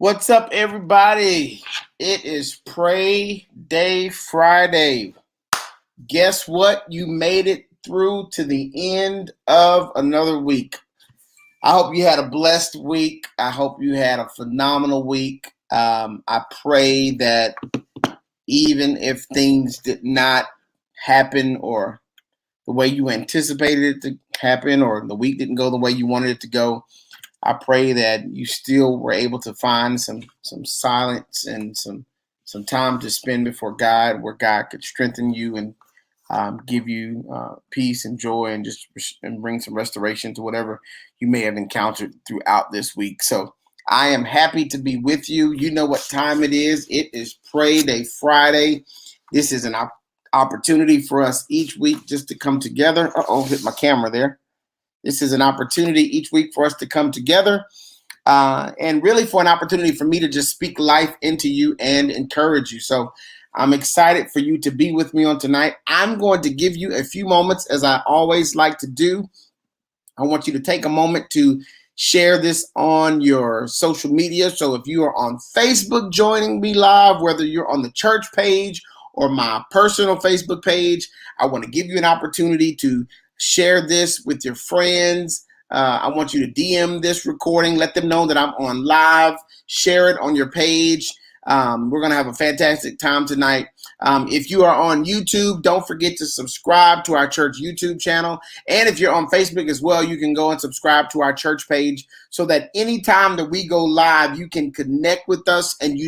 What's up, everybody? It is Prayday Friday. Guess what? You made it through to the end of another week. I hope you had a blessed week. I hope you had a phenomenal week. I pray that even if things did not happen or the way you anticipated it to happen, or the week didn't go the way you wanted it to go, I pray that you still were able to find some silence and some time to spend before God, where God could strengthen you and give you peace and joy, and bring some restoration to whatever you may have encountered throughout this week. So I am happy to be with you. You know what time it is. It is Prayday Friday. This is an opportunity for us each week just to come together. Hit my camera there. This is an opportunity each week for us to come together and really for an opportunity for me to just speak life into you and encourage you. So I'm excited for you to be with me on tonight. I'm going to give you a few moments, as I always like to do. I want you to take a moment to share this on your social media. So if you are on Facebook joining me live, whether you're on the church page or my personal Facebook page, I want to give you an opportunity to share this with your friends. I want you to DM this recording. Let them know that I'm on live. Share it on your page. We're going to have a fantastic time tonight. If you are on YouTube, don't forget to subscribe to our church YouTube channel. And if you're on Facebook as well, you can go and subscribe to our church page so that anytime that we go live, you can connect with us. And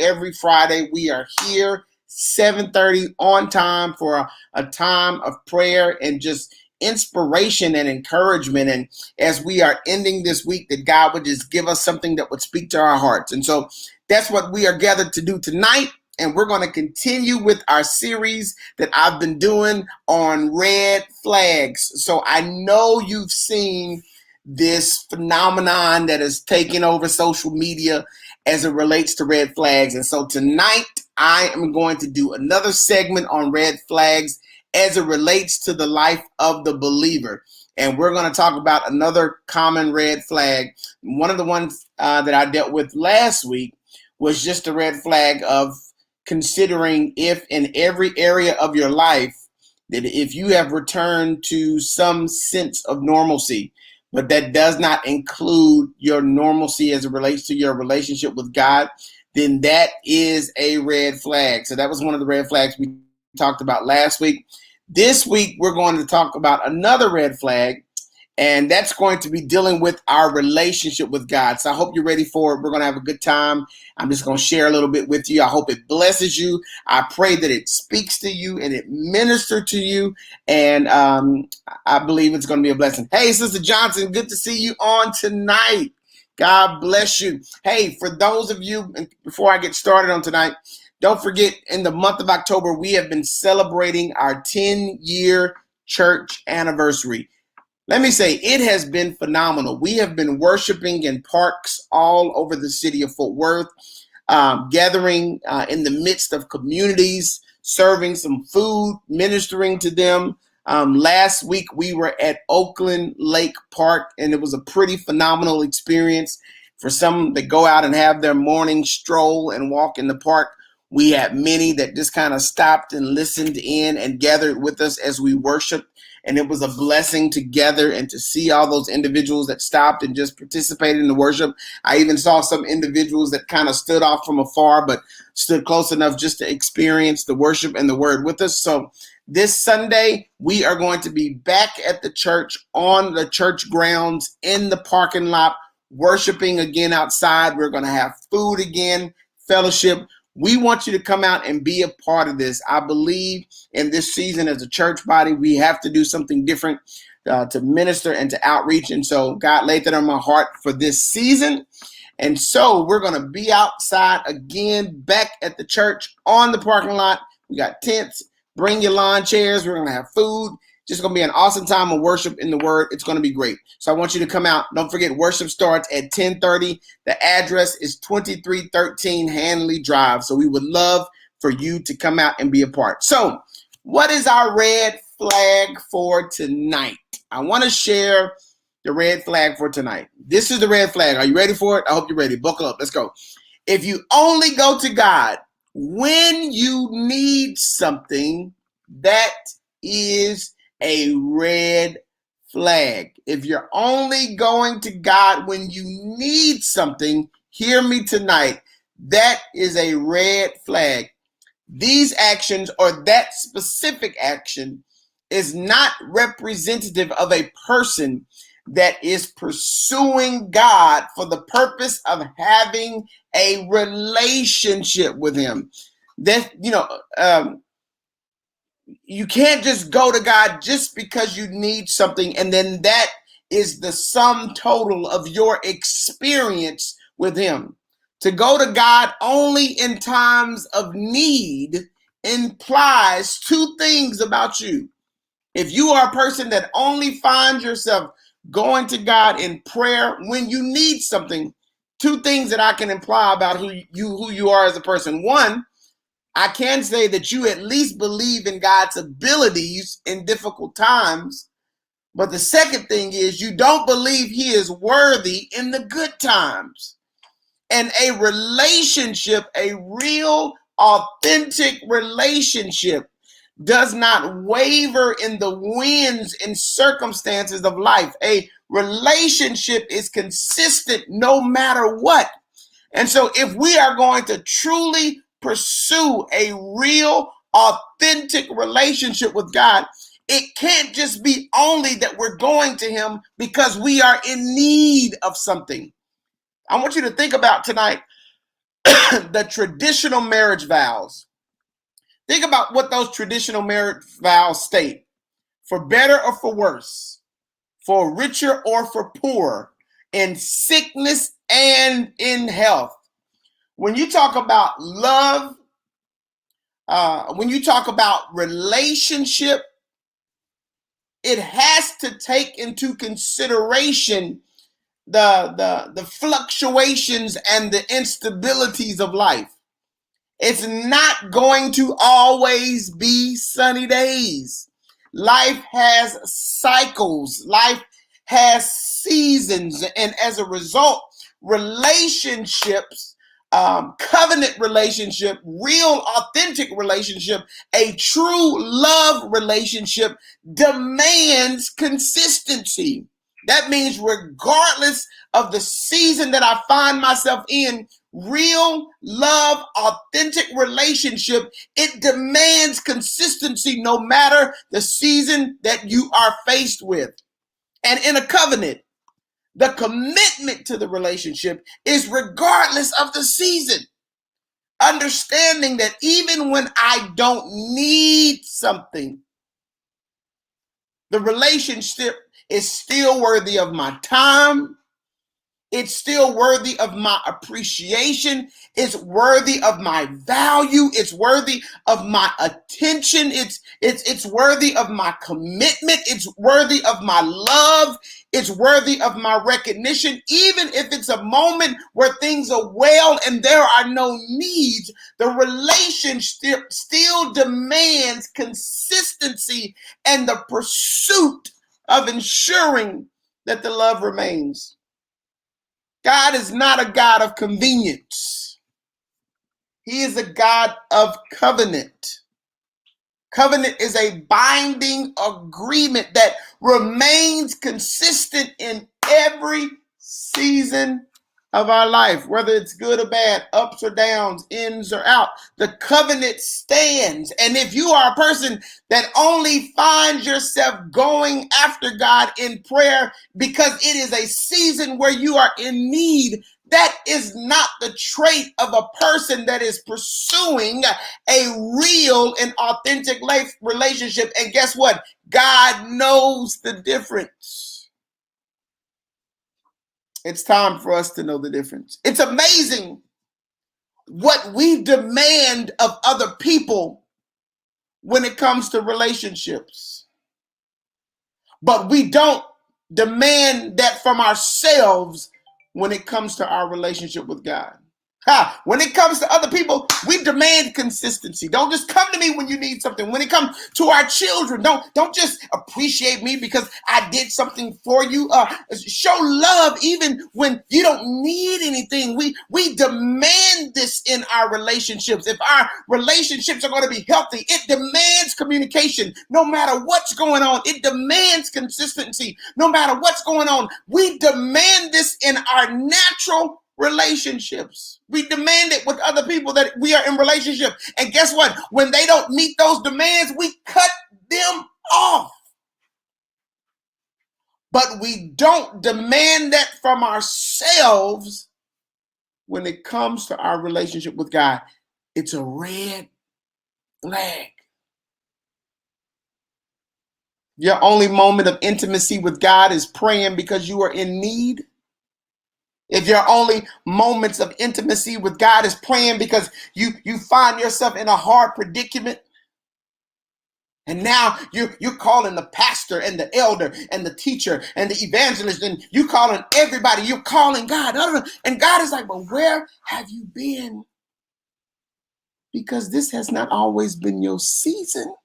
every Friday we are here 7:30 on time for a time of prayer and just inspiration and encouragement. And as we are ending this week, that God would just give us something that would speak to our hearts. And so that's what we are gathered to do tonight. And we're going to continue with our series that I've been doing on red flags. So I know you've seen this phenomenon that is taking over social media as it relates to red flags. And so tonight I am going to do another segment on red flags as it relates to the life of the believer. And we're going to talk about another common red flag. One of the ones that I dealt with last week was just a red flag of considering if in every area of your life that if you have returned to some sense of normalcy, but that does not include your normalcy as it relates to your relationship with God, then that is a red flag. So that was one of the red flags we talked about last week. This week, we're going to talk about another red flag, and that's going to be dealing with our relationship with God. So I hope you're ready for it. We're going to have a good time. I'm just going to share a little bit with you. I hope it blesses you. I pray that it speaks to you and it ministers to you, and I believe it's going to be a blessing. Hey, Sister Johnson, good to see you on tonight. God bless you. Hey, for those of you, and before I get started on tonight, don't forget, in the month of October, we have been celebrating our 10-year church anniversary. Let me say, it has been phenomenal. We have been worshiping in parks all over the city of Fort Worth, gathering in the midst of communities, serving some food, ministering to them. Last week, we were at Oakland Lake Park, and it was a pretty phenomenal experience for some that go out and have their morning stroll and walk in the park. We had many that just kind of stopped and listened in and gathered with us as we worshiped. And it was a blessing to gather and to see all those individuals that stopped and just participated in the worship. I even saw some individuals that kind of stood off from afar, but stood close enough just to experience the worship and the word with us. So this Sunday, we are going to be back at the church, on the church grounds, in the parking lot, worshiping again outside. We're going to have food again, fellowship. We want you to come out and be a part of this. I believe in this season as a church body, we have to do something different to minister and to outreach. And so God laid that on my heart for this season. And so we're going to be outside again, back at the church, on the parking lot. We got tents. Bring your lawn chairs. We're going to have food. Just going to be an awesome time of worship in the word. It's going to be great. So I want you to come out. Don't forget, worship starts at 10:30. The address is 2313 Hanley Drive. So we would love for you to come out and be a part. So what is our red flag for tonight? I want to share the red flag for tonight. This is the red flag. Are you ready for it? I hope you're ready. Buckle up. Let's go. If you only go to God when you need something, that is a red flag. If you're only going to God when you need something, hear me tonight, that is a red flag. These actions or that specific action is not representative of a person that is pursuing God for the purpose of having a relationship with him. That, you can't just go to God just because you need something, and then that is the sum total of your experience with him. To go to God only in times of need implies two things about you. If you are a person that only finds yourself going to God in prayer when you need something, two things that I can imply about who you are as a person. One, I can say that you at least believe in God's abilities in difficult times. But the second thing is you don't believe he is worthy in the good times. And a relationship, a real, authentic relationship, does not waver in the winds and circumstances of life. A relationship is consistent no matter what. And so if we are going to truly pursue a real, authentic relationship with God, it can't just be only that we're going to him because we are in need of something. I want you to think about tonight the traditional marriage vows. Think about what those traditional marriage vows state. For better or for worse, for richer or for poorer, in sickness and in health. When you talk about love, when you talk about relationship, it has to take into consideration the fluctuations and the instabilities of life. It's not going to always be sunny days. Life has cycles. Life has seasons. And as a result, relationships, covenant relationship, real authentic relationship, a true love relationship demands consistency. That means regardless of the season that I find myself in, real love, authentic relationship, it demands consistency no matter the season that you are faced with. And in a covenant, the commitment to the relationship is regardless of the season. Understanding that even when I don't need something, the relationship is still worthy of my time. It's still worthy of my appreciation. It's worthy of my value. It's worthy of my attention. It's worthy of my commitment. It's worthy of my love. It's worthy of my recognition. Even if it's a moment where things are well and there are no needs, the relationship still demands consistency and the pursuit of ensuring that the love remains. God is not a God of convenience. He is a God of covenant. Covenant is a binding agreement that remains consistent in every season of our life, whether it's good or bad, ups or downs, ins or out. The covenant stands. And if you are a person that only finds yourself going after God in prayer because it is a season where you are in need, that is not the trait of a person that is pursuing a real and authentic life relationship. And guess what? God knows the difference. It's time for us to know the difference. It's amazing what we demand of other people when it comes to relationships. But we don't demand that from ourselves when it comes to our relationship with God. Ha! When it comes to other people, we demand consistency. Don't just come to me when you need something. When it comes to our children, don't just appreciate me because I did something for you. Show love even when you don't need anything. We demand this in our relationships. If our relationships are going to be healthy, it demands communication. No matter what's going on, it demands consistency. No matter what's going on, we demand this in our natural relationships. We demand it with other people that we are in relationship. And guess what? When they don't meet those demands, we cut them off. But we don't demand that from ourselves when it comes to our relationship with God. It's a red flag. Your only moment of intimacy with God is praying because you are in need. If your only moments of intimacy with God is praying because you find yourself in a hard predicament, and now you're calling the pastor and the elder and the teacher and the evangelist, and you calling everybody, you're calling God. And God is like, but where have you been? Because this has not always been your season.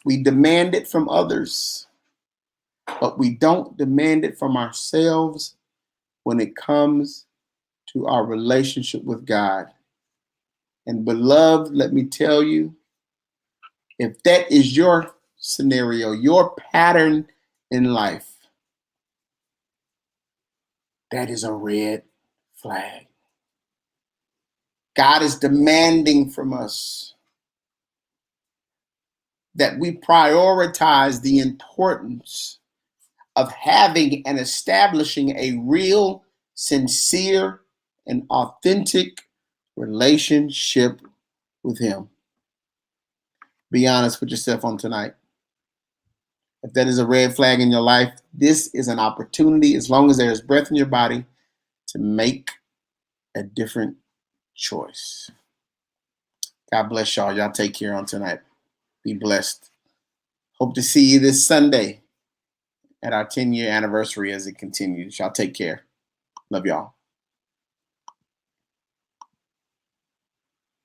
We demand it from others, but we don't demand it from ourselves when it comes to our relationship with God. And beloved, let me tell you, if that is your scenario, your pattern in life, that is a red flag. God is demanding from us that we prioritize the importance of having and establishing a real, sincere, and authentic relationship with Him. Be honest with yourself on tonight. If that is a red flag in your life, this is an opportunity, as long as there is breath in your body, to make a different choice. God bless y'all. Y'all take care on tonight. Be blessed. Hope to see you this Sunday at our 10-year anniversary as it continues. Y'all take care. Love y'all.